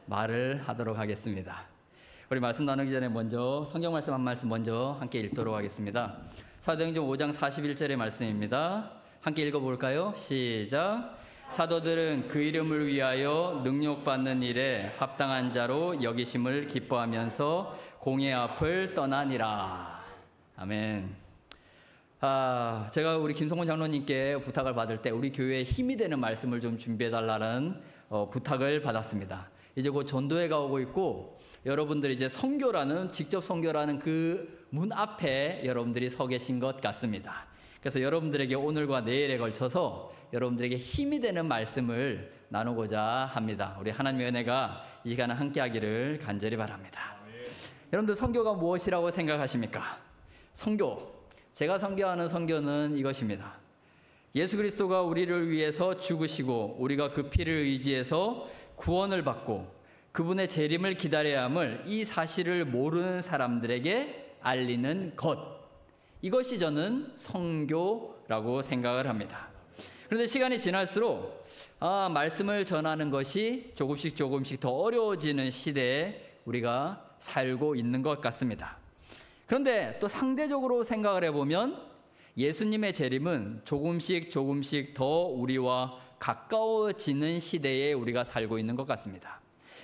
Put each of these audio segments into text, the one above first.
말을 하도록 하겠습니다. 우리 말씀 나누기 전에 먼저 성경 말씀 한 말씀 먼저 함께 읽도록 하겠습니다. 사도행전 5장 41절의 말씀입니다. 함께 읽어볼까요? 시작. 사도들은 그 이름을 위하여 능력받는 일에 합당한 자로 여기심을 기뻐하면서 공회 앞을 떠나니라. 아멘. 제가 우리 김성훈 장로님께 부탁을 받을 때 우리 교회에 힘이 되는 말씀을 좀 준비해달라는 부탁을 받았습니다. 이제 곧 전도회가 오고 있고 여러분들이 이제 직접 선교라는 그 문 앞에 여러분들이 서 계신 것 같습니다. 그래서 여러분들에게 오늘과 내일에 걸쳐서 여러분들에게 힘이 되는 말씀을 나누고자 합니다. 우리 하나님의 은혜가 이 시간에 함께 하기를 간절히 바랍니다. 여러분들 선교가 무엇이라고 생각하십니까? 제가 선교하는 선교는 이것입니다. 예수 그리스도가 우리를 위해서 죽으시고 우리가 그 피를 의지해서 구원을 받고 그분의 재림을 기다려야 함을 이 사실을 모르는 사람들에게 알리는 것, 이것이 저는 선교라고 생각을 합니다. 그런데 시간이 지날수록 말씀을 전하는 것이 조금씩 더 어려워지는 시대에 우리가 살고 있는 것 같습니다. 그런데 또 상대적으로 생각을 해보면 예수님의 재림은 조금씩 더 우리와 가까워지는 시대에 우리가 살고 있는 것 같습니다.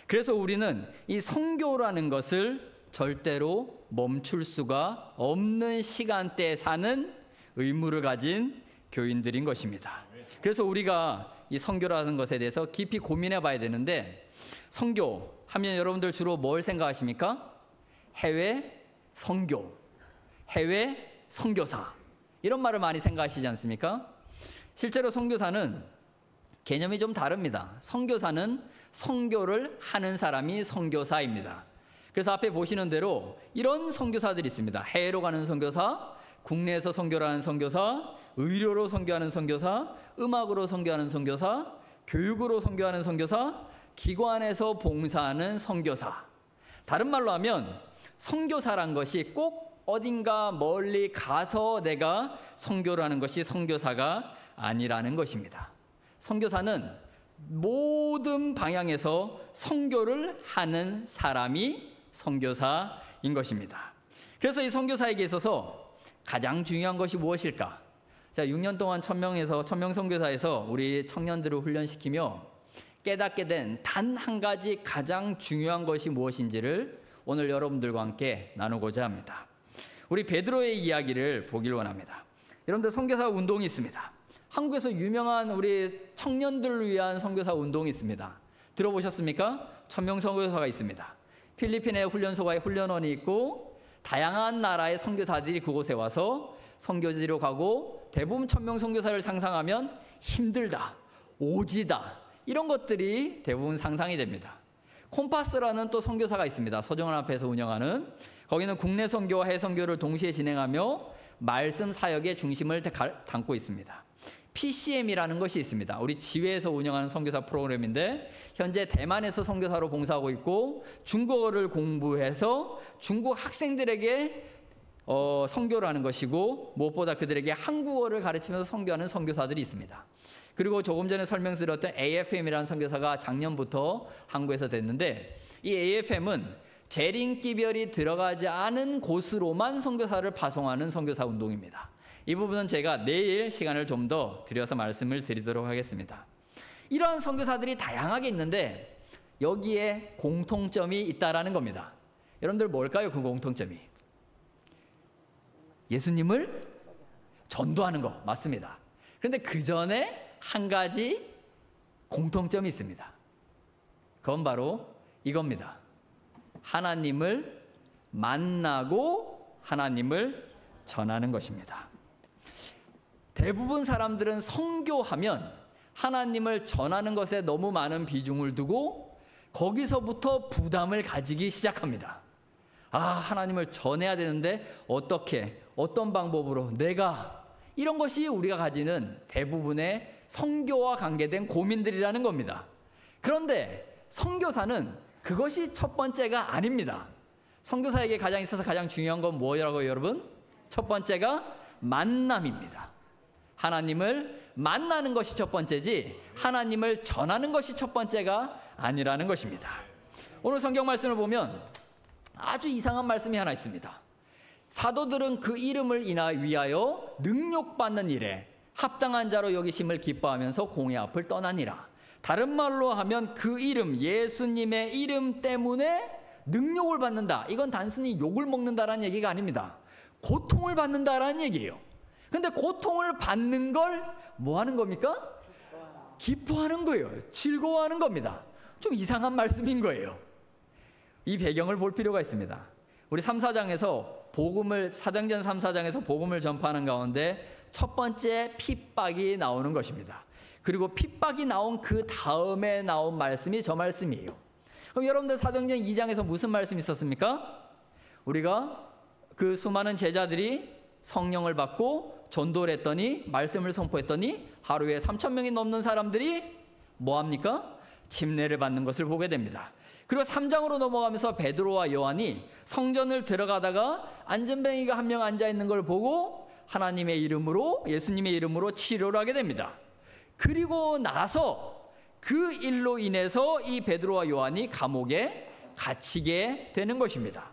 그래서 우리는 이 선교라는 것을 절대로 멈출 수가 없는 시간대에 사는 의무를 가진 교인들인 것입니다. 그래서 우리가 이 선교라는 것에 대해서 깊이 고민해 봐야 되는데, 선교 하면 여러분들 주로 뭘 생각하십니까? 해외 선교, 해외 선교사, 이런 말을 많이 생각하시지 않습니까? 실제로 선교사는 개념이 좀 다릅니다. 선교사는 선교를 하는 사람이 선교사입니다. 그래서 앞에 보시는 대로 이런 선교사들이 있습니다. 해외로 가는 선교사, 국내에서 선교를 하는 선교사, 의료로 선교하는 선교사, 음악으로 선교하는 선교사, 교육으로 선교하는 선교사, 기관에서 봉사하는 선교사. 다른 말로 하면 선교사란 것이 꼭 어딘가 멀리 가서 내가 선교를 하는 것이 선교사가 아니라는 것입니다. 선교사는 모든 방향에서 선교를 하는 사람이 선교사인 것입니다. 그래서 이 선교사에게 있어서 가장 중요한 것이 무엇일까? 자, 6년 동안 천명 선교사에서 우리 청년들을 훈련시키며 깨닫게 된 단 한 가지 가장 중요한 것이 무엇인지를 오늘 여러분들과 함께 나누고자 합니다. 우리 베드로의 이야기를 보길 원합니다. 여러분들 선교사 운동이 있습니다. 한국에서 유명한 우리 청년들을 위한 선교사 운동이 있습니다. 들어보셨습니까? 천명 선교사가 있습니다. 필리핀에 훈련원이 있고 다양한 나라의 선교사들이 그곳에 와서 선교지로 가고, 대부분 천명 선교사를 상상하면 힘들다, 오지다, 이런 것들이 대부분 상상이 됩니다. 콤파스라는 또 선교사가 있습니다. 서정원 앞에서 운영하는, 거기는 국내 선교와 해외 선교를 동시에 진행하며 말씀 사역의 중심을 담고 있습니다. PCM이라는 것이 있습니다. 우리 지회에서 운영하는 선교사 프로그램인데 현재 대만에서 선교사로 봉사하고 있고, 중국어를 공부해서 중국 학생들에게 선교를 하는 것이고, 무엇보다 그들에게 한국어를 가르치면서 선교하는 선교사들이 있습니다. 그리고 조금 전에 설명드렸던 AFM이라는 선교사가 작년부터 한국에서 됐는데, 이 AFM은 재림기별이 들어가지 않은 곳으로만 선교사를 파송하는 선교사 운동입니다. 이 부분은 제가 내일 시간을 좀 더 들여서 말씀을 드리도록 하겠습니다. 이러한 선교사들이 다양하게 있는데 여기에 공통점이 있다라는 겁니다. 여러분들 뭘까요? 그 공통점이 예수님을 전도하는 거 맞습니다. 그런데 그 전에 한 가지 공통점이 있습니다. 그건 바로 이겁니다. 하나님을 만나고 하나님을 전하는 것입니다. 대부분 사람들은 선교하면 하나님을 전하는 것에 너무 많은 비중을 두고 거기서부터 부담을 가지기 시작합니다. 하나님을 전해야 되는데 어떻게, 어떤 방법으로, 내가, 이런 것이 우리가 가지는 대부분의 선교와 관계된 고민들이라는 겁니다. 그런데 선교사는 그것이 첫 번째가 아닙니다. 선교사에게 있어서 가장 중요한 건 뭐라고요, 여러분? 첫 번째가 만남입니다. 하나님을 만나는 것이 첫 번째지 하나님을 전하는 것이 첫 번째가 아니라는 것입니다. 오늘 성경 말씀을 보면 아주 이상한 말씀이 하나 있습니다. 사도들은 그 이름을 위하여 능력받는 일에 합당한 자로 여기심을 기뻐하면서 공의 앞을 떠나니라. 다른 말로 하면 그 이름, 예수님의 이름 때문에 능력을 받는다. 이건 단순히 욕을 먹는다라는 얘기가 아닙니다. 고통을 받는다라는 얘기예요. 근데 고통을 받는 걸 뭐 하는 겁니까? 기뻐하는 거예요. 즐거워하는 겁니다. 좀 이상한 말씀인 거예요. 이 배경을 볼 필요가 있습니다. 우리 3, 4장에서 사도행전 3, 4장에서 복음을 전파하는 가운데 첫 번째 핍박이 나오는 것입니다. 그리고 핍박이 나온 그 다음에 나온 말씀이 저 말씀이에요. 그럼 여러분들 사도행전 2장에서 무슨 말씀이 있었습니까? 우리가 그 수많은 제자들이 성령을 받고 전도를 했더니, 말씀을 선포했더니 하루에 3,000명이 넘는 사람들이 뭐합니까? 침례를 받는 것을 보게 됩니다. 그리고 3장으로 넘어가면서 베드로와 요한이 성전을 들어가다가 안전뱅이가 한 명 앉아있는 걸 보고 하나님의 이름으로, 예수님의 이름으로 치료를 하게 됩니다. 그리고 나서 그 일로 인해서 이 베드로와 요한이 감옥에 갇히게 되는 것입니다.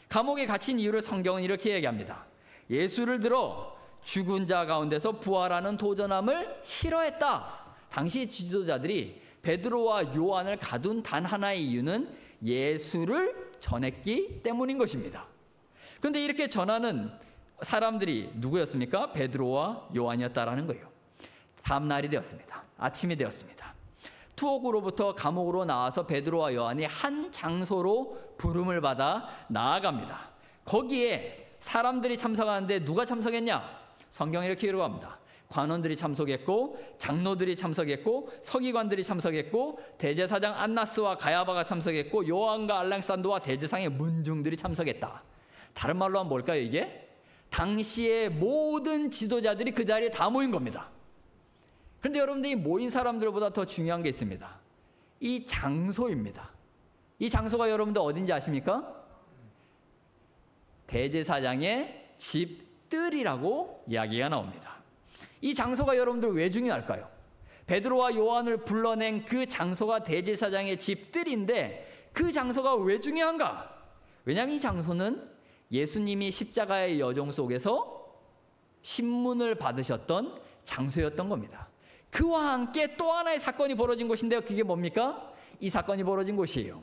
감옥에 갇힌 이유를 성경은 이렇게 얘기합니다. 예수를 들어 죽은 자 가운데서 부활하는 도전함을 싫어했다. 당시 지도자들이 베드로와 요한을 가둔 단 하나의 이유는 예수를 전했기 때문인 것입니다. 그런데 이렇게 전하는 사람들이 누구였습니까? 베드로와 요한이었다라는 거예요. 다음 날이 되었습니다. 아침이 되었습니다. 투옥으로부터 감옥으로 나와서 베드로와 요한이 한 장소로 부름을 받아 나아갑니다. 거기에 사람들이 참석하는데 누가 참석했냐? 성경이 이렇게 기록합니다. 관원들이 참석했고, 장로들이 참석했고, 서기관들이 참석했고, 대제사장 안나스와 가야바가 참석했고, 요한과 알렉산더와 대제상의 문중들이 참석했다. 다른 말로 하면 뭘까요, 이게? 당시의 모든 지도자들이 그 자리에 다 모인 겁니다. 그런데 여러분들이 모인 사람들보다 더 중요한 게 있습니다. 이 장소입니다. 이 장소가 여러분들 어딘지 아십니까? 대제사장의 집들이라고 이야기가 나옵니다. 이 장소가 여러분들 왜 중요할까요? 베드로와 요한을 불러낸 그 장소가 대제사장의 집들인데 그 장소가 왜 중요한가? 왜냐하면 이 장소는 예수님이 십자가의 여정 속에서 신문을 받으셨던 장소였던 겁니다. 그와 함께 또 하나의 사건이 벌어진 곳인데요. 그게 뭡니까? 이 사건이 벌어진 곳이에요.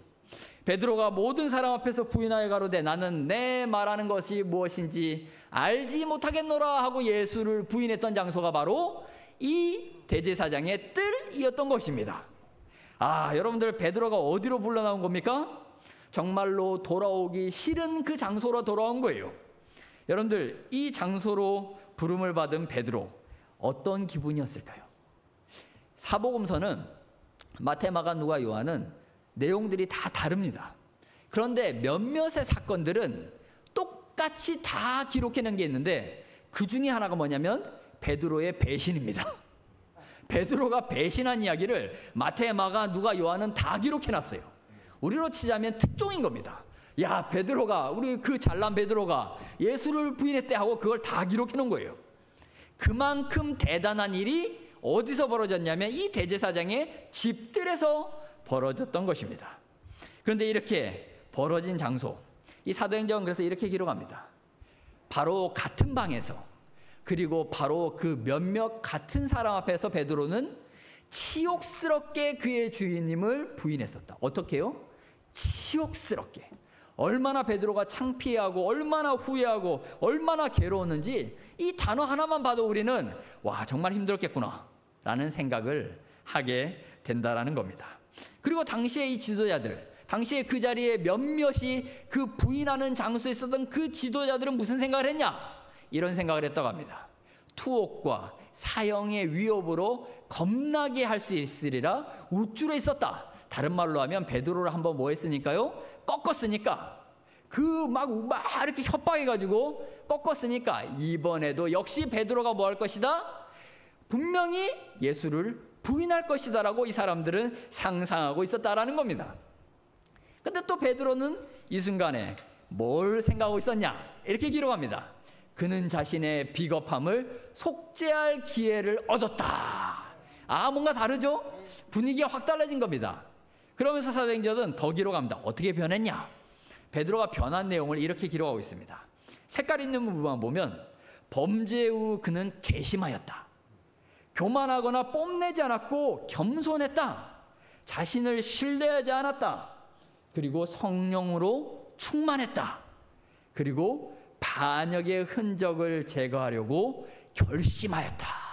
베드로가 모든 사람 앞에서 부인하여 가로되 나는 내 말하는 것이 무엇인지 알지 못하겠노라 하고 예수를 부인했던 장소가 바로 이 대제사장의 뜰이었던 것입니다. 여러분들 베드로가 어디로 불러나온 겁니까? 정말로 돌아오기 싫은 그 장소로 돌아온 거예요. 여러분들 이 장소로 부름을 받은 베드로 어떤 기분이었을까요? 사복음서는 마태, 마가, 누가, 요한은 내용들이 다 다릅니다. 그런데 몇몇의 사건들은 똑같이 다 기록해낸 게 있는데 그 중에 하나가 뭐냐면 베드로의 배신입니다. 베드로가 배신한 이야기를 마태, 마가, 누가, 요한은 다 기록해놨어요. 우리로 치자면 특종인 겁니다. 야, 베드로가, 우리 그 잘난 베드로가 예수를 부인했대 하고 그걸 다 기록해놓은 거예요. 그만큼 대단한 일이 어디서 벌어졌냐면 이 대제사장의 집들에서 벌어졌던 것입니다. 그런데 이렇게 벌어진 장소, 이 사도행전은 그래서 이렇게 기록합니다. 바로 같은 방에서, 그리고 바로 그 몇몇 같은 사람 앞에서 베드로는 치욕스럽게 그의 주인님을 부인했었다. 어떻게요? 치욕스럽게. 얼마나 베드로가 창피하고 얼마나 후회하고 얼마나 괴로웠는지 이 단어 하나만 봐도 우리는 와, 정말 힘들었겠구나 라는 생각을 하게 된다라는 겁니다. 그리고 당시에 이 지도자들, 당시에 그 자리에 몇몇이 그 부인하는 장소에 있었던 그 지도자들은 무슨 생각을 했냐? 이런 생각을 했다고 합니다. 투옥과 사형의 위협으로 겁나게 할 수 있으리라 우쭐에 있었다. 다른 말로 하면 베드로를 한번 뭐 했으니까요? 꺾었으니까. 막 이렇게 협박해가지고 꺾었으니까 이번에도 역시 베드로가 뭐 할 것이다? 분명히 예수를 부인할 것이다라고 이 사람들은 상상하고 있었다라는 겁니다. 근데 또 베드로는 이 순간에 뭘 생각하고 있었냐? 이렇게 기록합니다. 그는 자신의 비겁함을 속죄할 기회를 얻었다. 뭔가 다르죠? 분위기가 확 달라진 겁니다. 그러면서 사도행전은 더 기록합니다. 어떻게 변했냐? 베드로가 변한 내용을 이렇게 기록하고 있습니다. 색깔 있는 부분만 보면 범죄 후 그는 괘씸하였다. 교만하거나 뽐내지 않았고 겸손했다. 자신을 신뢰하지 않았다. 그리고 성령으로 충만했다. 그리고 반역의 흔적을 제거하려고 결심하였다.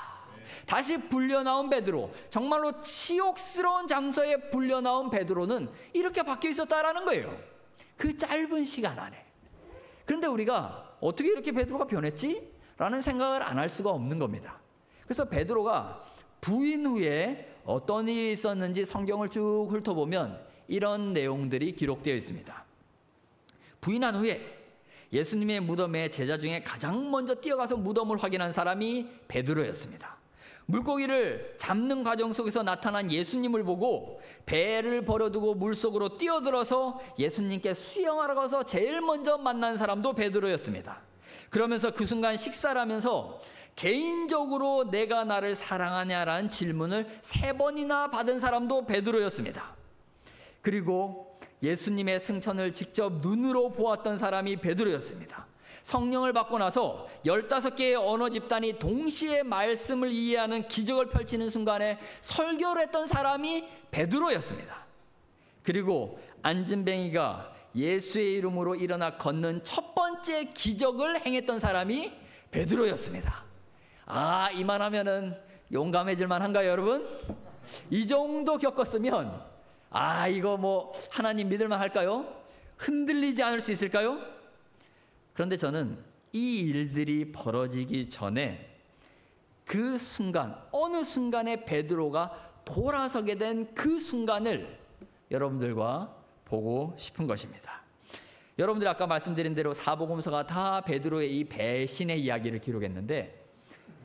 다시 불려나온 베드로, 정말로 치욕스러운 장소에 불려나온 베드로는 이렇게 바뀌어 있었다라는 거예요. 그 짧은 시간 안에. 그런데 우리가 어떻게 이렇게 베드로가 변했지? 라는 생각을 안 할 수가 없는 겁니다. 그래서 베드로가 부인 후에 어떤 일이 있었는지 성경을 쭉 훑어보면 이런 내용들이 기록되어 있습니다. 부인한 후에 예수님의 무덤에 제자 중에 가장 먼저 뛰어가서 무덤을 확인한 사람이 베드로였습니다. 물고기를 잡는 과정 속에서 나타난 예수님을 보고 배를 버려두고 물속으로 뛰어들어서 예수님께 수영하러 가서 제일 먼저 만난 사람도 베드로였습니다. 그러면서 그 순간 식사를 하면서 개인적으로 내가 나를 사랑하냐라는 질문을 3번이나 받은 사람도 베드로였습니다. 그리고 예수님의 승천을 직접 눈으로 보았던 사람이 베드로였습니다. 성령을 받고 나서 15개의 언어 집단이 동시에 말씀을 이해하는 기적을 펼치는 순간에 설교를 했던 사람이 베드로였습니다. 그리고 안진뱅이가 예수의 이름으로 일어나 걷는 첫 번째 기적을 행했던 사람이 베드로였습니다. 이만하면은 용감해질 만한가요, 여러분? 이 정도 겪었으면 이거 뭐 하나님 믿을만 할까요? 흔들리지 않을 수 있을까요? 그런데 저는 이 일들이 벌어지기 전에 그 순간, 어느 순간에 베드로가 돌아서게 된 그 순간을 여러분들과 보고 싶은 것입니다. 여러분들이 아까 말씀드린 대로 사복음서가 다 베드로의 이 배신의 이야기를 기록했는데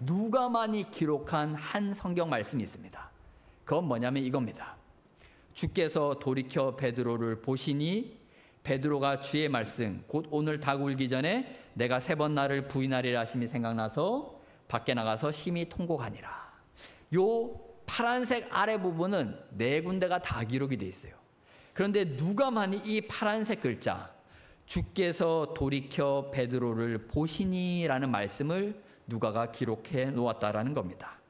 누가만이 기록한 한 성경 말씀이 있습니다. 그건 뭐냐면 이겁니다. 주께서 돌이켜 베드로를 보시니 베드로가 주의 말씀 곧 오늘 닭 울기 전에 내가 3번 나를 부인하리라 하심이 생각나서 밖에 나가서 심히 통곡하니라. 요 파란색 아래 부분은 4군데가 다 기록이 되어 있어요. 그런데 누가만이 이 파란색 글자 주께서 돌이켜 베드로를 보시니라는 말씀을 누가가 기록해 놓았다라는 겁니다.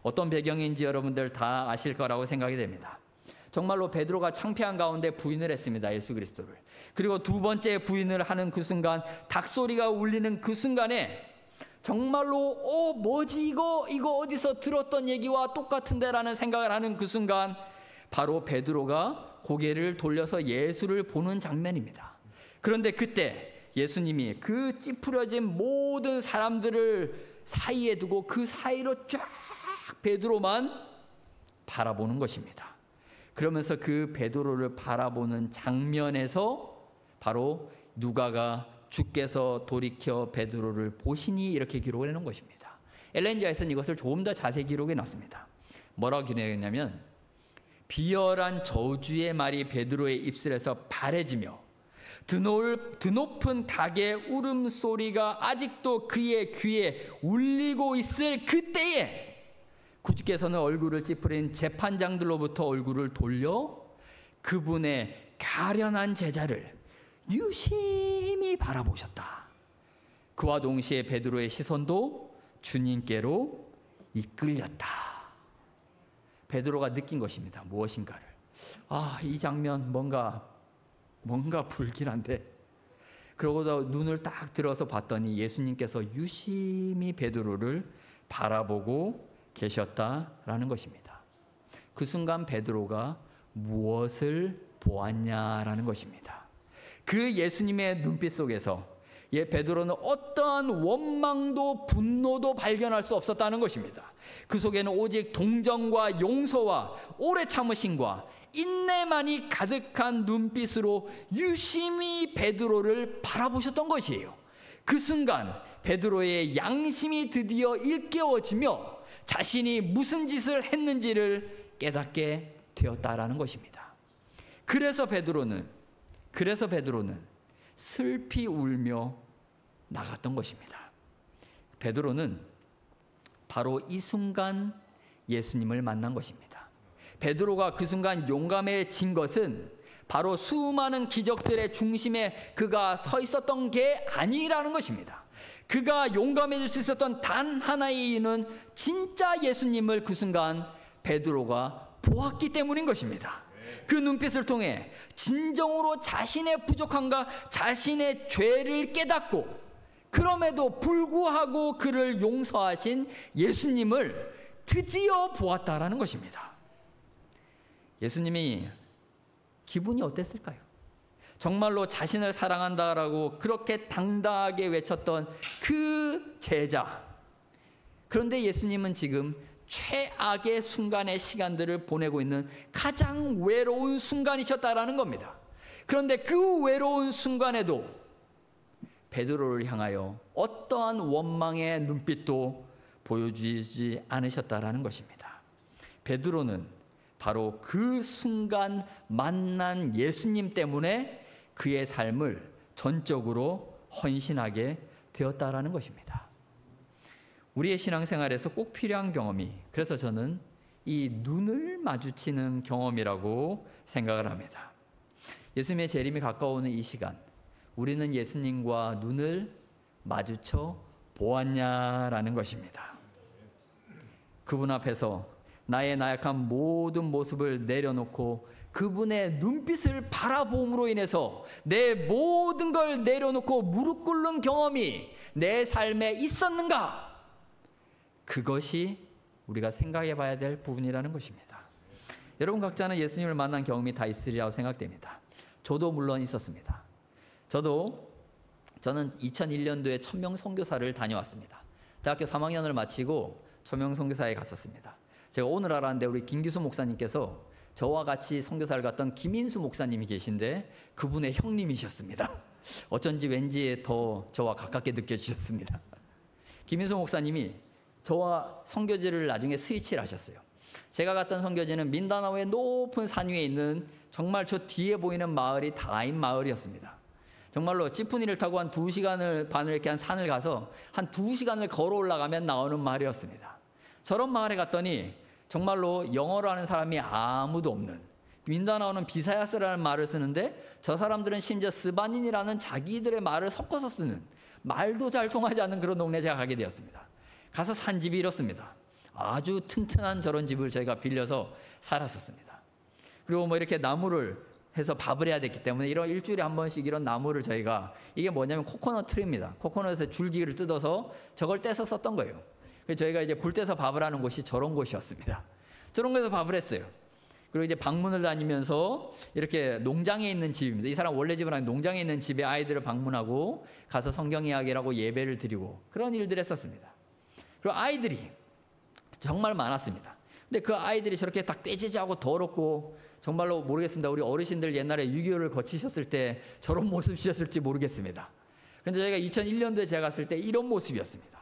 어떤 배경인지 여러분들 다 아실 거라고 생각이 됩니다. 정말로 베드로가 창피한 가운데 부인을 했습니다. 예수 그리스도를. 그리고 두 번째 부인을 하는 그 순간 닭소리가 울리는 그 순간에 정말로 뭐지 이거 어디서 들었던 얘기와 똑같은데 라는 생각을 하는 그 순간 바로 베드로가 고개를 돌려서 예수를 보는 장면입니다. 그런데 그때 예수님이 그 찌푸려진 모든 사람들을 사이에 두고 그 사이로 쫙 베드로만 바라보는 것입니다. 그러면서 그 베드로를 바라보는 장면에서 바로 누가가 주께서 돌이켜 베드로를 보시니 이렇게 기록을 해놓은 것입니다. 엘렌 지하에서는 이것을 조금 더 자세히 기록해 놨습니다. 뭐라고 기록했냐면 비열한 저주의 말이 베드로의 입술에서 바래지며 드높은 닭의 울음소리가 아직도 그의 귀에 울리고 있을 그때에 주께서는 얼굴을 찌푸린 재판장들로부터 얼굴을 돌려 그분의 가련한 제자를 유심히 바라보셨다. 그와 동시에 베드로의 시선도 주님께로 이끌렸다. 베드로가 느낀 것입니다. 무엇인가를. 이 장면 뭔가 불길한데. 그러고서 눈을 딱 들어서 봤더니 예수님께서 유심히 베드로를 바라보고 계셨다라는 것입니다. 그 순간 베드로가 무엇을 보았냐라는 것입니다. 그 예수님의 눈빛 속에서 베드로는 어떠한 원망도 분노도 발견할 수 없었다는 것입니다. 그 속에는 오직 동정과 용서와 오래 참으심과 인내만이 가득한 눈빛으로 유심히 베드로를 바라보셨던 것이에요. 그 순간 베드로의 양심이 드디어 일깨워지며 자신이 무슨 짓을 했는지를 깨닫게 되었다라는 것입니다. 그래서 베드로는 슬피 울며 나갔던 것입니다. 베드로는 바로 이 순간 예수님을 만난 것입니다. 베드로가 그 순간 용감해진 것은 바로 수많은 기적들의 중심에 그가 서 있었던 게 아니라는 것입니다. 그가 용감해질 수 있었던 단 하나의 이유는 진짜 예수님을 그 순간 베드로가 보았기 때문인 것입니다. 그 눈빛을 통해 진정으로 자신의 부족함과 자신의 죄를 깨닫고 그럼에도 불구하고 그를 용서하신 예수님을 드디어 보았다라는 것입니다. 예수님이 기분이 어땠을까요? 정말로 자신을 사랑한다라고 그렇게 당당하게 외쳤던 그 제자. 그런데 예수님은 지금 최악의 순간의 시간들을 보내고 있는 가장 외로운 순간이셨다라는 겁니다. 그런데 그 외로운 순간에도 베드로를 향하여 어떠한 원망의 눈빛도 보여주지 않으셨다라는 것입니다. 베드로는 바로 그 순간 만난 예수님 때문에 그의 삶을 전적으로 헌신하게 되었다라는 것입니다. 우리의 신앙생활에서 꼭 필요한 경험이, 그래서 저는 이 눈을 마주치는 경험이라고 생각을 합니다. 예수님의 재림이 가까워오는 이 시간, 우리는 예수님과 눈을 마주쳐 보았냐라는 것입니다. 그분 앞에서 나의 나약한 모든 모습을 내려놓고 그분의 눈빛을 바라봄으로 인해서 내 모든 걸 내려놓고 무릎 꿇는 경험이 내 삶에 있었는가? 그것이 우리가 생각해 봐야 될 부분이라는 것입니다. 여러분 각자는 예수님을 만난 경험이 다 있으리라고 생각됩니다. 저도 물론 있었습니다. 저는 2001년도에 천명 선교사를 다녀왔습니다. 대학교 3학년을 마치고 천명 선교사에 갔었습니다. 제가 오늘 알았는데 우리 김기수 목사님께서 저와 같이 선교사를 갔던 김인수 목사님이 계신데 그분의 형님이셨습니다. 어쩐지 왠지 더 저와 가깝게 느껴지셨습니다. 김인수 목사님이 저와 선교지를 나중에 스위치를 하셨어요. 제가 갔던 선교지는 민다나오의 높은 산 위에 있는 정말 저 뒤에 보이는 마을이 다인 마을이었습니다. 정말로 찌푸니를 타고 한 2시간을 반을 이렇게 한 산을 가서 한 2시간을 걸어 올라가면 나오는 마을이었습니다. 저런 마을에 갔더니 정말로 영어로 하는 사람이 아무도 없는, 민다나오는 비사야스라는 말을 쓰는데 저 사람들은 심지어 스바닌이라는 자기들의 말을 섞어서 쓰는, 말도 잘 통하지 않는 그런 동네에 제가 가게 되었습니다. 가서 산 집이 이렇습니다. 아주 튼튼한 저런 집을 저희가 빌려서 살았었습니다. 그리고 뭐 이렇게 나무를 해서 밥을 해야 됐기 때문에 이런 일주일에 한 번씩 이런 나무를 저희가, 이게 뭐냐면 코코넛 트리입니다. 코코넛의 줄기를 뜯어서 저걸 떼서 썼던 거예요. 그래서 저희가 이제 불 떼서 밥을 하는 곳이 저런 곳이었습니다. 저런 곳에서 밥을 했어요. 그리고 이제 방문을 다니면서 이렇게 농장에 있는 집입니다. 이 사람 원래 집은 아니고 농장에 있는 집에 아이들을 방문하고 가서 성경 이야기를 하고 예배를 드리고 그런 일들을 했었습니다. 그리고 아이들이 정말 많았습니다. 근데 그 아이들이 저렇게 딱 떼지지하고 더럽고 정말로 모르겠습니다. 우리 어르신들 옛날에 6.25를 거치셨을 때 저런 모습이셨을지 모르겠습니다. 그런데 저희가 2001년도에 제가 갔을 때 이런 모습이었습니다.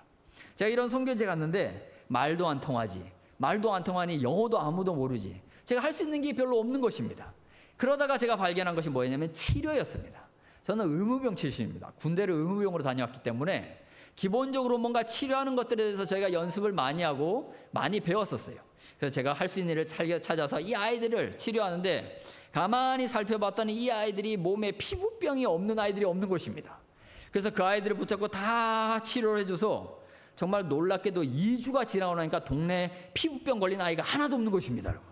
제가 이런 선교지에 갔는데 말도 안 통하지, 말도 안 통하니 영어도 아무도 모르지, 제가 할 수 있는 게 별로 없는 것입니다. 그러다가 제가 발견한 것이 뭐였냐면 치료였습니다. 저는 의무병 출신입니다. 군대를 의무병으로 다녀왔기 때문에 기본적으로 뭔가 치료하는 것들에 대해서 저희가 연습을 많이 하고 많이 배웠었어요. 그래서 제가 할 수 있는 일을 찾아서 이 아이들을 치료하는데 가만히 살펴봤더니 이 아이들이 몸에 피부병이 없는 아이들이 없는 것입니다. 그래서 그 아이들을 붙잡고 다 치료를 해줘서 정말 놀랍게도 2주가 지나고 나니까 동네에 피부병 걸린 아이가 하나도 없는 것입니다. 여러분.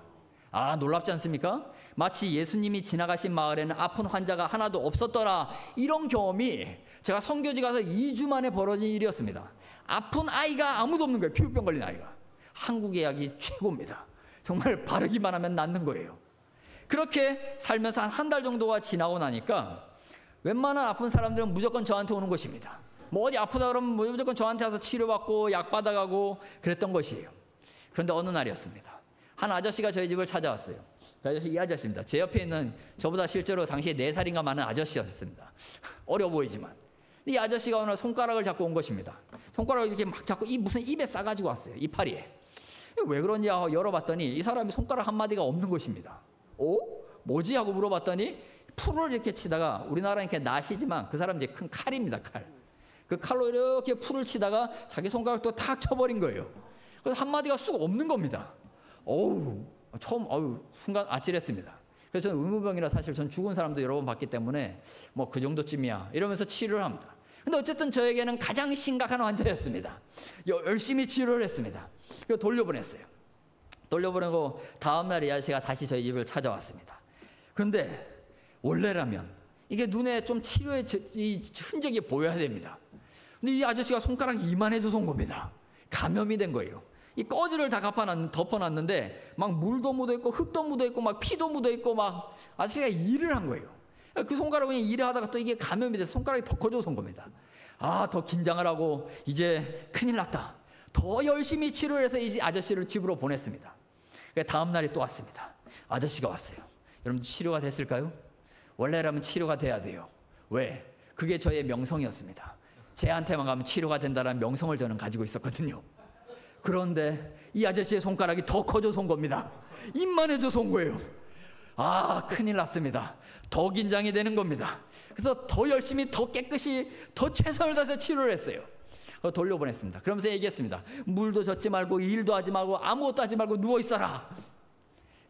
아, 놀랍지 않습니까? 마치 예수님이 지나가신 마을에는 아픈 환자가 하나도 없었더라, 이런 경험이 제가 선교지 가서 2주 만에 벌어진 일이었습니다. 아픈 아이가 아무도 없는 거예요. 피부병 걸린 아이가. 한국의 약이 최고입니다. 정말 바르기만 하면 낫는 거예요. 그렇게 살면서 한 달 정도가 지나고 나니까 웬만한 아픈 사람들은 무조건 저한테 오는 것입니다. 뭐 어디 아프다 그러면 무조건 저한테 와서 치료받고 약 받아가고 그랬던 것이에요. 그런데 어느 날이었습니다. 한 아저씨가 저희 집을 찾아왔어요. 그 아저씨, 이 아저씨입니다. 제 옆에 있는 저보다 실제로 당시에 4살인가 많은 아저씨였습니다. 어려 보이지만. 이 아저씨가 오늘 손가락을 잡고 온 것입니다. 손가락을 이렇게 막 잡고 무슨 입에 싸가지고 왔어요. 이파리에. 왜 그런지 열어봤더니 이 사람이 손가락 한마디가 없는 것입니다. 뭐지? 하고 물어봤더니 풀을 이렇게 치다가, 우리나라는 이렇게 낫이지만 그 사람은 이제 큰 칼입니다. 칼. 그 칼로 이렇게 풀을 치다가 자기 손가락도 탁 쳐버린 거예요. 그래서 한마디가 쑥 없는 겁니다. 처음 순간 아찔했습니다. 그래서 저는 의무병이라 사실 전 죽은 사람도 여러 번 봤기 때문에 뭐 그 정도쯤이야 이러면서 치료를 합니다. 근데 어쨌든 저에게는 가장 심각한 환자였습니다. 열심히 치료를 했습니다. 그래서 돌려보냈어요. 돌려보내고 다음날 이 아저씨가 다시 저희 집을 찾아왔습니다. 그런데 원래라면 이게 눈에 좀 치료의 이 흔적이 보여야 됩니다. 근데 이 아저씨가 손가락이 이만해져서 온 겁니다. 감염이 된 거예요. 이 꺼지를 다 덮어놨는데 막 물도 묻어있고 흙도 묻어있고 막 피도 묻어있고 막 아저씨가 일을 한 거예요. 그 손가락을 그냥 일을 하다가 또 이게 감염이 돼서 손가락이 더 커져서 온 겁니다. 더 긴장을 하고 이제 큰일 났다. 더 열심히 치료를 해서 이 아저씨를 집으로 보냈습니다. 다음 날이 또 왔습니다. 아저씨가 왔어요. 여러분 치료가 됐을까요? 원래라면 치료가 돼야 돼요. 왜? 그게 저의 명성이었습니다. 쟤한테만 가면 치료가 된다는 명성을 저는 가지고 있었거든요. 그런데 이 아저씨의 손가락이 더 커져서 온 겁니다. 이만해져서 온 거예요. 큰일 났습니다. 더 긴장이 되는 겁니다. 그래서 더 열심히 더 깨끗이 더 최선을 다해서 치료를 했어요. 돌려보냈습니다. 그러면서 얘기했습니다. 물도 젓지 말고 일도 하지 말고 아무것도 하지 말고 누워 있어라.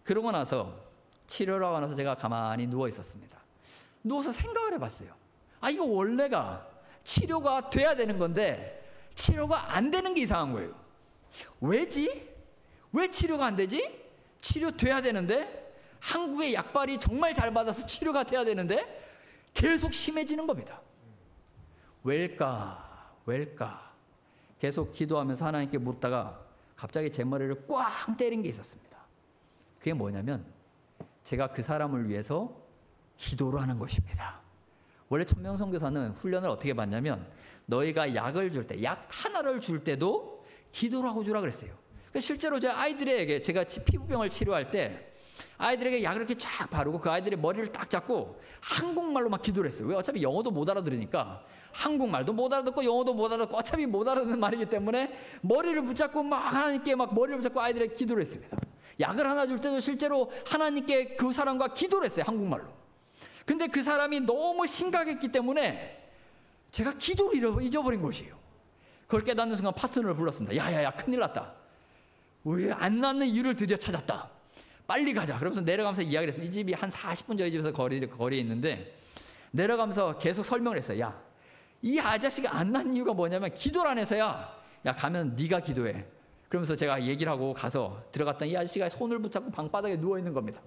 그러고 나서 치료를 하고 나서 제가 가만히 누워 있었습니다. 누워서 생각을 해봤어요. 이거 원래가 치료가 돼야 되는 건데 치료가 안 되는 게 이상한 거예요. 왜지? 왜 치료가 안 되지? 치료돼야 되는데 한국의 약발이 정말 잘 받아서 치료가 돼야 되는데 계속 심해지는 겁니다. 왜일까? 계속 기도하면서 하나님께 묻다가 갑자기 제 머리를 꽝 때린 게 있었습니다. 그게 뭐냐면 제가 그 사람을 위해서 기도를 하는 것입니다. 원래 천명선교사는 훈련을 어떻게 받냐면 너희가 약을 줄 때, 약 하나를 줄 때도 기도를 하고 주라 그랬어요. 실제로 제 아이들에게 제가 피부병을 치료할 때 아이들에게 약을 이렇게 쫙 바르고 그 아이들의 머리를 딱 잡고 한국말로 막 기도를 했어요. 왜? 어차피 영어도 못 알아들으니까 한국말도 못 알아듣고 영어도 못 알아듣고 어차피 못 알아듣는 말이기 때문에 머리를 붙잡고 막 하나님께 막 머리를 붙잡고 아이들에게 기도를 했습니다. 약을 하나 줄 때도 실제로 하나님께 그 사람과 기도를 했어요. 한국말로. 근데 그 사람이 너무 심각했기 때문에 제가 기도를 잊어버린 것이에요. 그걸 깨닫는 순간 파트너를 불렀습니다. 야야야 큰일 났다. 왜 안 낫는 이유를 드디어 찾았다. 빨리 가자. 그러면서 내려가면서 이야기를 했어요. 이 집이 한 40분 저희 집에서 거리에 있는데 내려가면서 계속 설명을 했어요. 야, 이 아저씨가 안 난 이유가 뭐냐면 기도를 안 해서야. 야, 가면 네가 기도해. 그러면서 제가 얘기를 하고 가서 들어갔더니 이 아저씨가 손을 붙잡고 방바닥에 누워 있는 겁니다.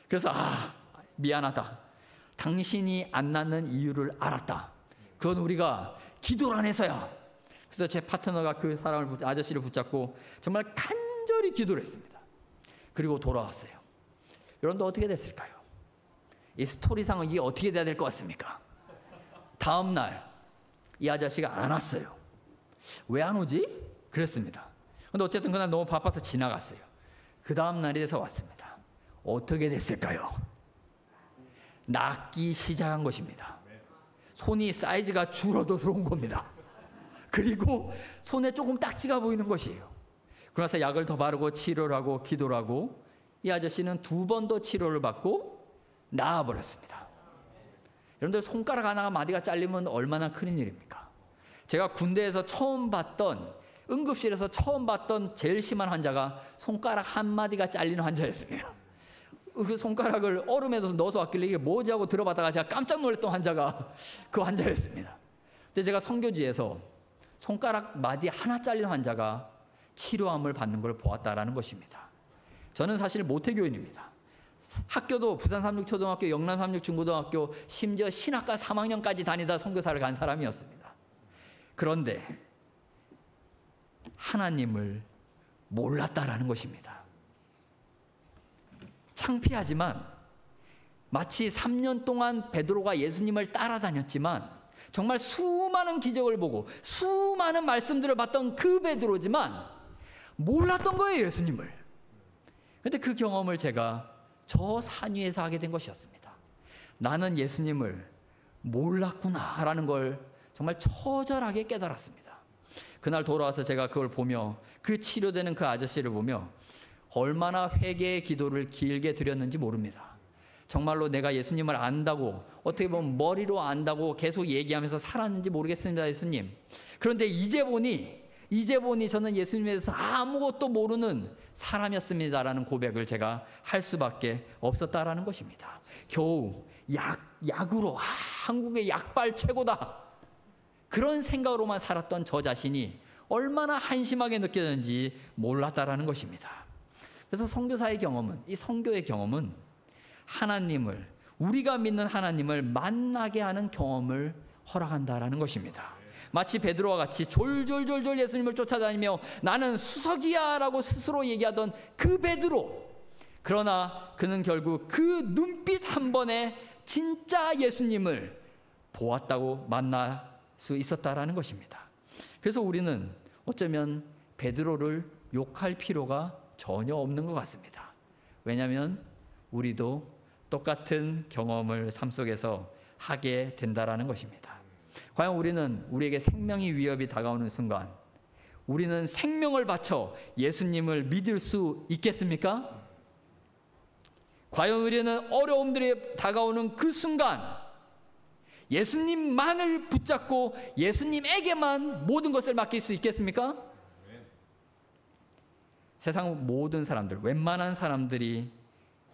그래서 미안하다. 당신이 안 낫는 이유를 알았다. 그건 우리가 기도를 안 해서야. 그래서 제 파트너가 그 아저씨를 붙잡고 정말 간절히 기도를 했습니다. 그리고 돌아왔어요. 여러분도 어떻게 됐을까요? 이 스토리상은 이게 어떻게 돼야 될 것 같습니까? 다음 날 이 아저씨가 안 왔어요. 왜 안 오지? 그랬습니다. 근데 어쨌든 그날 너무 바빠서 지나갔어요. 그 다음 날이 돼서 왔습니다. 어떻게 됐을까요? 낫기 시작한 것입니다. 손이 사이즈가 줄어들어서 온 겁니다. 그리고 손에 조금 딱지가 보이는 것이에요. 그래서 약을 더 바르고 치료를 하고 기도를 하고 이 아저씨는 2번 더 치료를 받고 나아버렸습니다. 여러분들 손가락 하나가 마디가 잘리면 얼마나 큰 일입니까? 제가 군대에서 처음 봤던 응급실에서 처음 봤던 제일 심한 환자가 손가락 한 마디가 잘리는 환자였습니다. 그 손가락을 얼음에 넣어서 왔길래 이게 뭐지 하고 들어봤다가 제가 깜짝 놀랐던 환자가 그 환자였습니다. 근데 제가 선교지에서 손가락 마디 하나 잘린 환자가 치료함을 받는 걸 보았다라는 것입니다. 저는 사실 모태교인입니다. 학교도 부산 삼육초등학교, 영남 삼육중고등학교, 심지어 신학과 3학년까지 다니다 선교사를 간 사람이었습니다. 그런데 하나님을 몰랐다라는 것입니다. 창피하지만 마치 3년 동안 베드로가 예수님을 따라다녔지만 정말 수많은 기적을 보고 수많은 말씀들을 봤던 그 베드로지만 몰랐던 거예요, 예수님을. 그런데 그 경험을 제가 저 산 위에서 하게 된 것이었습니다. 나는 예수님을 몰랐구나라는 걸 정말 처절하게 깨달았습니다. 그날 돌아와서 제가 그걸 보며 그 치료되는 그 아저씨를 보며 얼마나 회개의 기도를 길게 드렸는지 모릅니다. 정말로 내가 예수님을 안다고 어떻게 보면 머리로 안다고 계속 얘기하면서 살았는지 모르겠습니다, 예수님. 그런데 이제 보니 이제 보니 저는 예수님에 대해서 아무것도 모르는 사람이었습니다라는 고백을 제가 할 수밖에 없었다라는 것입니다. 겨우 약으로 한국의 약발 최고다, 그런 생각으로만 살았던 저 자신이 얼마나 한심하게 느껴졌는지 몰랐다라는 것입니다. 그래서 선교사의 경험은, 이 선교의 경험은 하나님을, 우리가 믿는 하나님을 만나게 하는 경험을 허락한다라는 것입니다. 마치 베드로와 같이 졸졸졸졸 예수님을 쫓아다니며 나는 수석이야 라고 스스로 얘기하던 그 베드로, 그러나 그는 결국 그 눈빛 한 번에 진짜 예수님을 보았다고 만날 수 있었다라는 것입니다. 그래서 우리는 어쩌면 베드로를 욕할 필요가 전혀 없는 것 같습니다. 왜냐하면 우리도 똑같은 경험을 삶 속에서 하게 된다라는 것입니다. 과연 우리는 우리에게 생명의 위협이 다가오는 순간 우리는 생명을 바쳐 예수님을 믿을 수 있겠습니까? 과연 우리는 어려움들이 다가오는 그 순간 예수님만을 붙잡고 예수님에게만 모든 것을 맡길 수 있겠습니까? 세상 모든 사람들, 웬만한 사람들이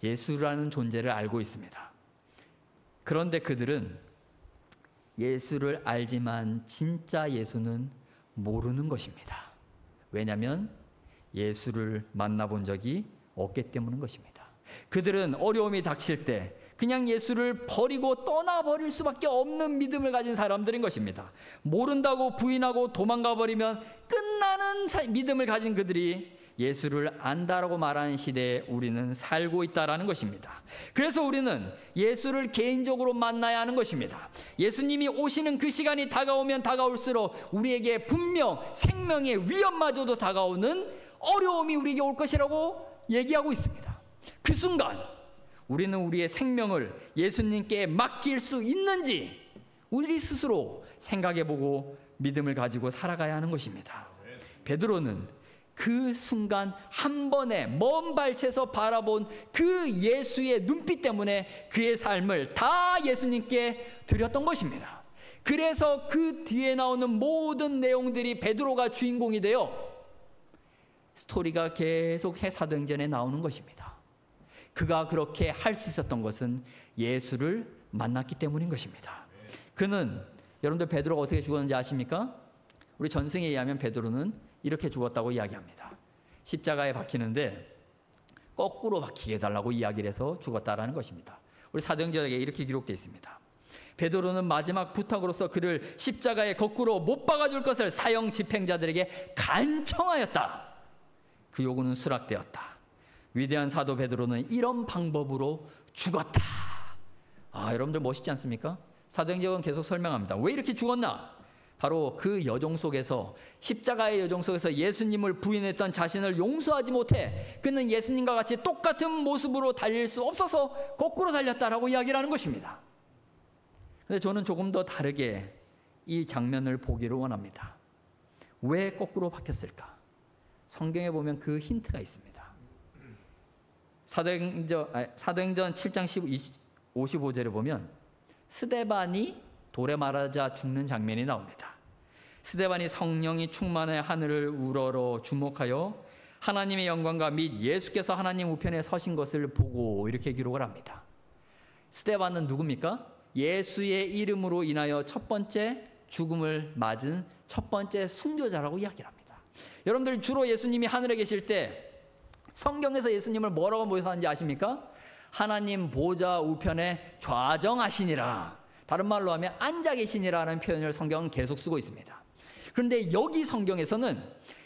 예수라는 존재를 알고 있습니다. 그런데 그들은 예수를 알지만 진짜 예수는 모르는 것입니다. 왜냐하면 예수를 만나본 적이 없기 때문인 것입니다. 그들은 어려움이 닥칠 때 그냥 예수를 버리고 떠나버릴 수밖에 없는 믿음을 가진 사람들인 것입니다. 모른다고 부인하고 도망가 버리면 끝나는 믿음을 가진 그들이 예수를 안다라고 말하는 시대에 우리는 살고 있다라는 것입니다. 그래서 우리는 예수를 개인적으로 만나야 하는 것입니다. 예수님이 오시는 그 시간이 다가오면 다가올수록 우리에게 분명 생명의 위험마저도 다가오는 어려움이 우리에게 올 것이라고 얘기하고 있습니다. 그 순간 우리는 우리의 생명을 예수님께 맡길 수 있는지 우리 스스로 생각해보고 믿음을 가지고 살아가야 하는 것입니다. 베드로는 그 순간 한 번에 먼 발치에서 바라본 그 예수의 눈빛 때문에 그의 삶을 다 예수님께 드렸던 것입니다. 그래서 그 뒤에 나오는 모든 내용들이 베드로가 주인공이 되어 스토리가 계속 사도행전에 나오는 것입니다. 그가 그렇게 할 수 있었던 것은 예수를 만났기 때문인 것입니다. 그는, 여러분들 베드로가 어떻게 죽었는지 아십니까? 우리 전승에 의하면 베드로는 이렇게 죽었다고 이야기합니다. 십자가에 박히는데 거꾸로 박히게 해달라고 이야기를 해서 죽었다라는 것입니다. 우리 사도행전에 이렇게 기록되어 있습니다. 베드로는 마지막 부탁으로서 그를 십자가에 거꾸로 못 박아줄 것을 사형 집행자들에게 간청하였다. 그 요구는 수락되었다. 위대한 사도 베드로는 이런 방법으로 죽었다. 여러분들 멋있지 않습니까? 사도행전은 계속 설명합니다. 왜 이렇게 죽었나? 바로 그 여정 속에서, 십자가의 여정 속에서 예수님을 부인했던 자신을 용서하지 못해 그는 예수님과 같이 똑같은 모습으로 달릴 수 없어서 거꾸로 달렸다라고 이야기를 하는 것입니다. 그런데 저는 조금 더 다르게 이 장면을 보기를 원합니다. 왜 거꾸로 박혔을까? 성경에 보면 그 힌트가 있습니다. 사도행전 7장 55절에 보면 스데반이 돌에 말하자 죽는 장면이 나옵니다. 스데반이 성령이 충만해 하늘을 우러러 주목하여 하나님의 영광과 및 예수께서 하나님 우편에 서신 것을 보고, 이렇게 기록을 합니다. 스데반은 누굽니까? 예수의 이름으로 인하여 첫 번째 죽음을 맞은 첫 번째 순교자라고 이야기를 합니다. 여러분들 주로 예수님이 하늘에 계실 때 성경에서 예수님을 뭐라고 묘사하는지 아십니까? 하나님 보좌 우편에 좌정하시니라. 다른 말로 하면 앉아 계시니라는 표현을 성경은 계속 쓰고 있습니다. 그런데 여기 성경에서는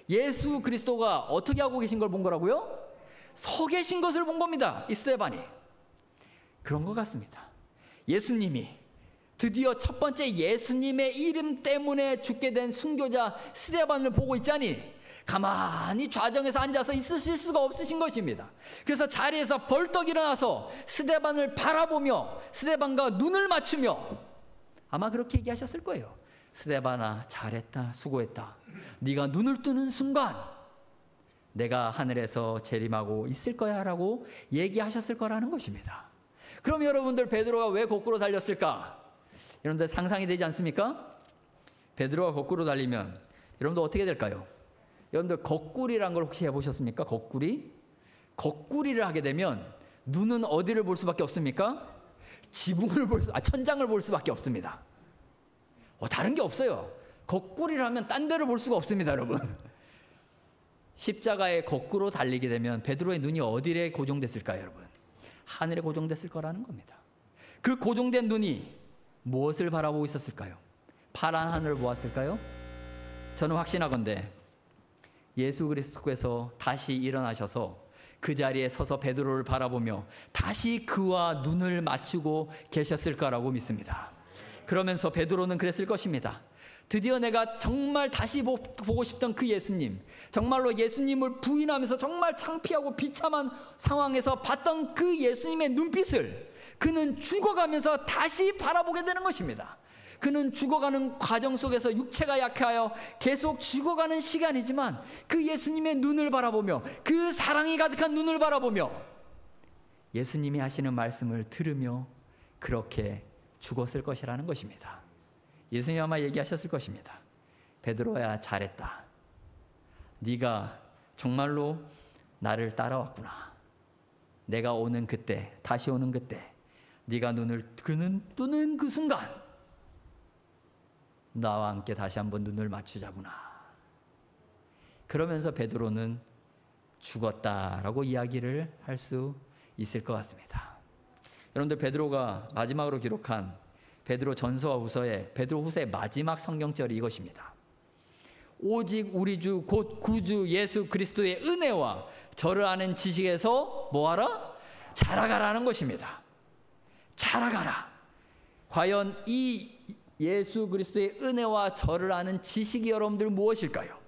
예수 그리스도가 어떻게 하고 계신 걸 본 거라고요? 서 계신 것을 본 겁니다. 이 스데반이. 그런 것 같습니다. 예수님이 드디어 첫 번째 예수님의 이름 때문에 죽게 된 순교자 스데반을 보고 있자니 가만히 좌정에서 앉아서 있으실 수가 없으신 것입니다. 그래서 자리에서 벌떡 일어나서 스데반을 바라보며 스데반과 눈을 맞추며 아마 그렇게 얘기하셨을 거예요. 스데반아, 잘했다, 수고했다. 네가 눈을 뜨는 순간 내가 하늘에서 재림하고 있을 거야 라고 얘기하셨을 거라는 것입니다. 그럼 여러분들 베드로가 왜 거꾸로 달렸을까? 여러분들 상상이 되지 않습니까? 베드로가 거꾸로 달리면 여러분들 어떻게 될까요? 여러분들 거꾸리란 걸 혹시 해보셨습니까? 거꾸리를 하게 되면 눈은 어디를 볼 수밖에 없습니까? 천장을 볼 수밖에 없습니다. 다른 게 없어요. 거꾸리를 하면 딴 데를 볼 수가 없습니다, 여러분. 십자가에 거꾸로 달리게 되면 베드로의 눈이 어디에 고정됐을까요, 여러분? 하늘에 고정됐을 거라는 겁니다. 그 고정된 눈이 무엇을 바라보고 있었을까요? 파란 하늘을 보았을까요? 저는 확신하건대 예수 그리스도께서 다시 일어나셔서 그 자리에 서서 베드로를 바라보며 다시 그와 눈을 맞추고 계셨을 거라고 믿습니다. 그러면서 베드로는 그랬을 것입니다. 드디어 내가 정말 다시 보고 싶던 그 예수님, 정말로 예수님을 부인하면서 정말 창피하고 비참한 상황에서 봤던 그 예수님의 눈빛을 그는 죽어가면서 다시 바라보게 되는 것입니다. 그는 죽어가는 과정 속에서 육체가 약하여 계속 죽어가는 시간이지만 그 예수님의 눈을 바라보며 그 사랑이 가득한 눈을 바라보며 예수님이 하시는 말씀을 들으며 그렇게 죽었을 것이라는 것입니다. 예수님 아마 얘기하셨을 것입니다. 베드로야, 잘했다. 네가 정말로 나를 따라왔구나. 내가 오는 그때, 다시 오는 그때 네가 눈을 뜨는 그 순간 나와 함께 다시 한번 눈을 맞추자구나. 그러면서 베드로는 죽었다라고 이야기를 할 수 있을 것 같습니다. 여러분들, 베드로가 마지막으로 기록한 베드로 전서와 후서의 베드로 후서의 마지막 성경절이 이것입니다. 오직 우리 주 곧 구주 예수 그리스도의 은혜와 저를 아는 지식에서 뭐하라? 자라가라는 것입니다. 자라가라. 과연 이 예수 그리스도의 은혜와 저를 아는 지식이 여러분들 무엇일까요?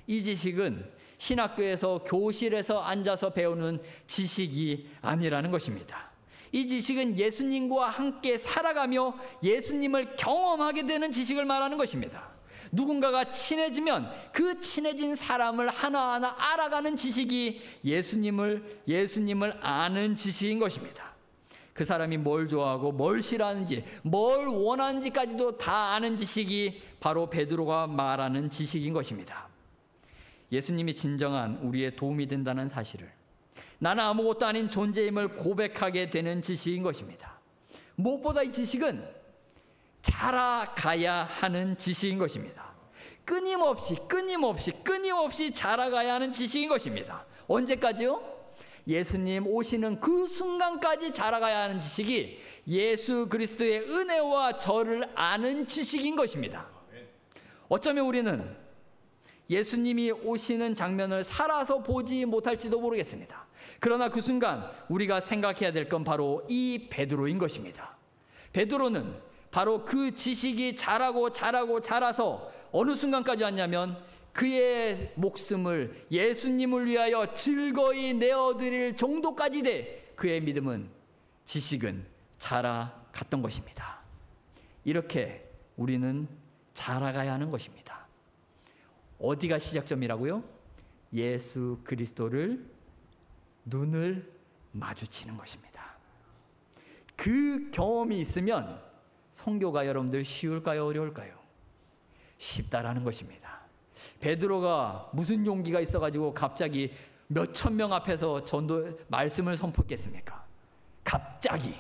이 지식은 신학교에서 교실에서 앉아서 배우는 지식이 아니라는 것입니다. 이 지식은 예수님과 함께 살아가며 예수님을 경험하게 되는 지식을 말하는 것입니다. 누군가가 친해지면 그 친해진 사람을 하나하나 알아가는 지식이 예수님을 아는 지식인 것입니다. 그 사람이 뭘 좋아하고 뭘 싫어하는지, 뭘 원하는지까지도 다 아는 지식이 바로 베드로가 말하는 지식인 것입니다. 예수님이 진정한 우리의 도움이 된다는 사실을, 나는 아무것도 아닌 존재임을 고백하게 되는 지식인 것입니다. 무엇보다 이 지식은 자라가야 하는 지식인 것입니다. 끊임없이 자라가야 하는 지식인 것입니다. 언제까지요? 예수님 오시는 그 순간까지 자라가야 하는 지식이 예수 그리스도의 은혜와 저를 아는 지식인 것입니다. 어쩌면 우리는 예수님이 오시는 장면을 살아서 보지 못할지도 모르겠습니다. 그러나 그 순간 우리가 생각해야 될 건 바로 이 베드로인 것입니다. 베드로는 바로 그 지식이 자라서 어느 순간까지 왔냐면 그의 목숨을 예수님을 위하여 즐거이 내어드릴 정도까지 돼 그의 지식은 자라갔던 것입니다. 이렇게 우리는 자라가야 하는 것입니다. 어디가 시작점이라고요? 예수 그리스도를 눈을 마주치는 것입니다. 그 경험이 있으면 선교가 여러분들 쉬울까요? 어려울까요? 쉽다라는 것입니다. 베드로가 무슨 용기가 있어가지고 갑자기 몇천 명 앞에서 말씀을 선포했겠습니까? 갑자기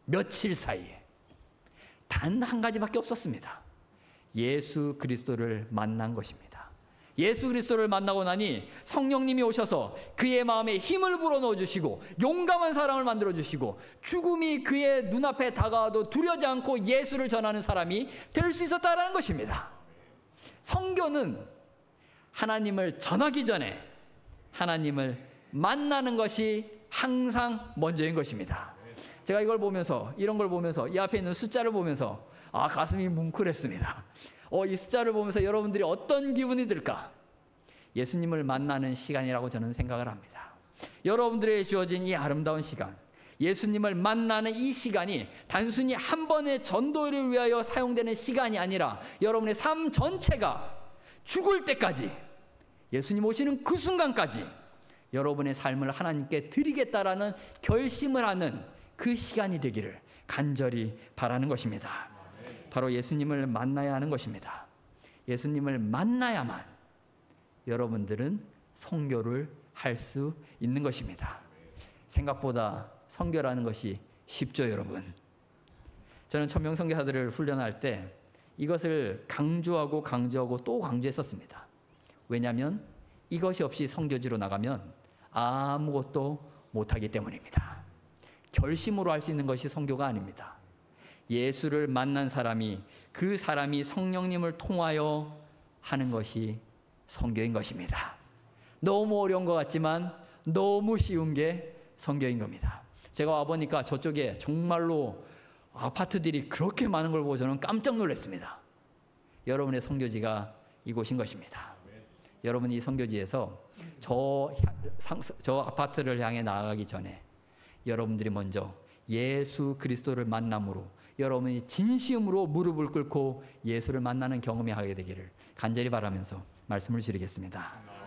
며칠 사이에 단 한 가지밖에 없었습니다. 예수 그리스도를 만난 것입니다. 예수 그리스도를 만나고 나니 성령님이 오셔서 그의 마음에 힘을 불어넣어 주시고 용감한 사람을 만들어 주시고 죽음이 그의 눈앞에 다가와도 두려지 않고 예수를 전하는 사람이 될 수 있었다는 것입니다. 선교는 하나님을 전하기 전에 하나님을 만나는 것이 항상 먼저인 것입니다. 제가 이런 걸 보면서 이 앞에 있는 숫자를 보면서 가슴이 뭉클했습니다. 이 숫자를 보면서 여러분들이 어떤 기분이 들까? 예수님을 만나는 시간이라고 저는 생각을 합니다. 여러분들에게 주어진 이 아름다운 시간, 예수님을 만나는 이 시간이 단순히 한 번의 전도를 위하여 사용되는 시간이 아니라 여러분의 삶 전체가 죽을 때까지, 예수님 오시는 그 순간까지 여러분의 삶을 하나님께 드리겠다라는 결심을 하는 그 시간이 되기를 간절히 바라는 것입니다. 바로 예수님을 만나야 하는 것입니다. 예수님을 만나야만 여러분들은 선교를 할 수 있는 것입니다. 생각보다 선교라는 것이 쉽죠, 여러분. 저는 천명 선교사들을 훈련할 때 이것을 강조하고 또 강조했었습니다. 왜냐하면 이것이 없이 선교지로 나가면 아무것도 못하기 때문입니다. 결심으로 할 수 있는 것이 선교가 아닙니다. 예수를 만난 사람이, 그 사람이 성령님을 통하여 하는 것이 선교인 것입니다. 너무 어려운 것 같지만 너무 쉬운 게 선교인 겁니다. 제가 와보니까 저쪽에 정말로 아파트들이 그렇게 많은 걸 보고 저는 깜짝 놀랐습니다. 여러분의 선교지가 이곳인 것입니다. 여러분이 이 선교지에서 저 아파트를 향해 나아가기 전에 여러분들이 먼저 예수 그리스도를 만남으로 여러분이 진심으로 무릎을 꿇고 예수를 만나는 경험이 하게 되기를 간절히 바라면서 말씀을 드리겠습니다.